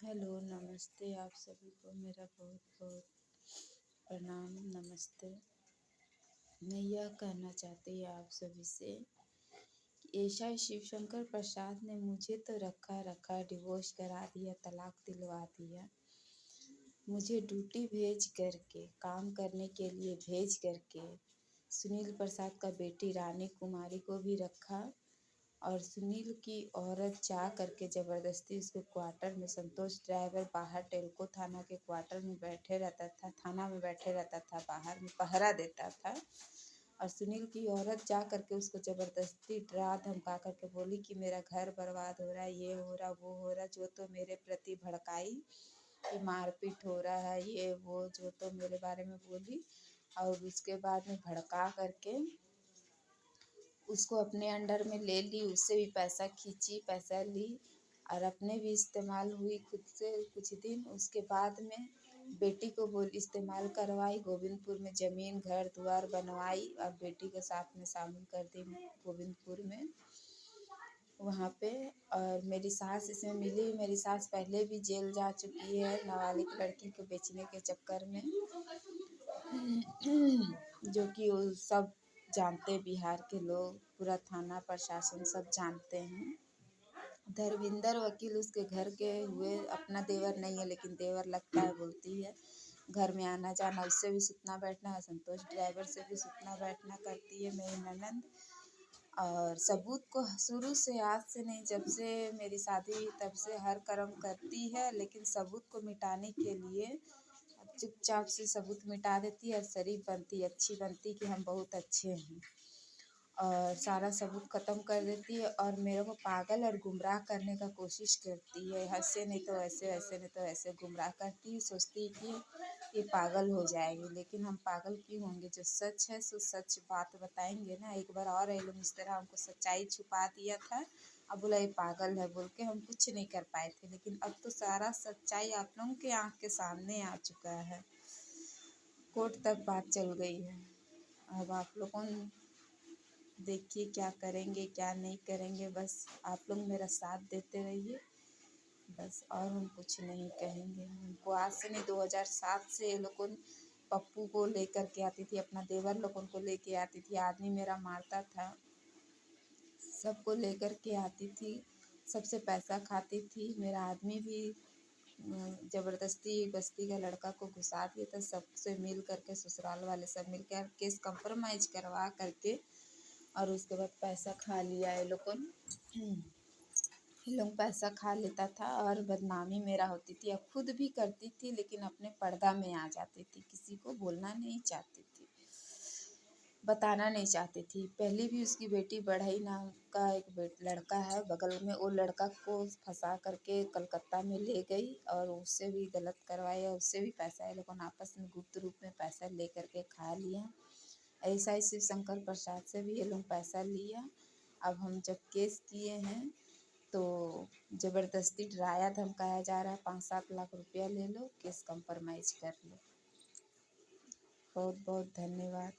Hello, नमस्ते। आप सभी को मेरा बहुत बहुत प्रणाम, नमस्ते। मैं यह कहना चाहती हूँ आप सभी से कि ऐसा शिव शंकर प्रसाद ने मुझे तो रखा रखा डिवोर्स करा दिया, तलाक दिलवा दिया। मुझे ड्यूटी भेज करके, काम करने के लिए भेज करके सुनील प्रसाद का बेटी रानी कुमारी को भी रखा और सुनील की औरत जा करके ज़बरदस्ती उसको क्वार्टर में, संतोष ड्राइवर बाहर टेल्को थाना के क्वार्टर में बैठे रहता था, थाना में बैठे रहता था, बाहर में पहरा देता था। और सुनील की औरत जा करके उसको ज़बरदस्ती डरा धमका करके बोली कि मेरा घर बर्बाद हो रहा है, ये हो रहा वो हो रहा, जो तो मेरे प्रति भड़काई कि मारपीट हो रहा है, ये वो जो तो मेरे बारे में बोली। और उसके बाद में भड़का करके उसको अपने अंडर में ले ली, उससे भी पैसा खींची, पैसा ली और अपने भी इस्तेमाल हुई खुद से कुछ दिन। उसके बाद में बेटी को बोल इस्तेमाल करवाई, गोविंदपुर में ज़मीन घर द्वार बनवाई और बेटी के साथ में शामिल कर दी गोविंदपुर में वहाँ पे। और मेरी सास इसमें मिली। मेरी सास पहले भी जेल जा चुकी है नाबालिग लड़की को बेचने के चक्कर में, जो कि वो सब जानते, बिहार के लोग, पूरा थाना प्रशासन सब जानते हैं। धर्मिंदर वकील उसके घर के हुए, अपना देवर नहीं है लेकिन देवर लगता है, बोलती है घर में आना जाना, उससे भी सुतना बैठना है, संतोष ड्राइवर से भी सुतना बैठना करती है मेरी ननंद। और सबूत को शुरू से, आज से नहीं, जब से मेरी शादी हुई तब से हर कर्म करती है, लेकिन सबूत को मिटाने के लिए चुपचाप से सबूत मिटा देती है और शरीफ बनती, अच्छी बनती कि हम बहुत अच्छे हैं, और सारा सबूत ख़त्म कर देती है और मेरे को पागल और गुमराह करने का कोशिश करती है। ऐसे नहीं तो ऐसे, ऐसे नहीं तो ऐसे गुमराह करती है, सोचती है कि ये पागल हो जाएगी, लेकिन हम पागल क्यों होंगे? जो सच है सो सच बात बताएंगे ना। एक बार और ये लोग इस तरह हमको सच्चाई छुपा दिया था, अब बोला ये पागल है बोल के हम कुछ नहीं कर पाए थे, लेकिन अब तो सारा सच्चाई आप लोगों के आँख के सामने आ चुका है, कोर्ट तक बात चल गई है। अब आप लोगों देखिए क्या करेंगे क्या नहीं करेंगे, बस आप लोग मेरा साथ देते रहिए बस, और हम कुछ नहीं कहेंगे। हमको आज से नहीं, 2007 से ये लोगों पप्पू को लेकर के आती थी, अपना देवर लोगों को लेके आती थी, आदमी मेरा मारता था, सबको लेकर के आती थी, सबसे पैसा खाती थी। मेरा आदमी भी ज़बरदस्ती बस्ती का लड़का को घुसा दिया था, सबसे मिल करके, ससुराल वाले सब मिल कर केस कंप्रोमाइज़ करवा करके और उसके बाद पैसा खा लिया ये लोग पैसा खा लेता था और बदनामी मेरा होती थी। अब खुद भी करती थी लेकिन अपने पर्दा में आ जाती थी, किसी को बोलना नहीं चाहती थी, बताना नहीं चाहती थी। पहले भी उसकी बेटी बढ़ई नाम का एक लड़का है बगल में, वो लड़का को फंसा करके कलकत्ता में ले गई और उससे भी गलत करवाया, उससे भी पैसा ये लोगों ने आपस में गुप्त रूप में पैसा ले करके खा लिया। ऐसा ही शिव शंकर प्रसाद से भी ये लोग पैसा लिया। अब हम जब केस किए हैं तो ज़बरदस्ती डराया धमकाया जा रहा है, 5-7 लाख रुपया ले लो, केस कंप्रोमाइज़ कर लो। बहुत बहुत धन्यवाद।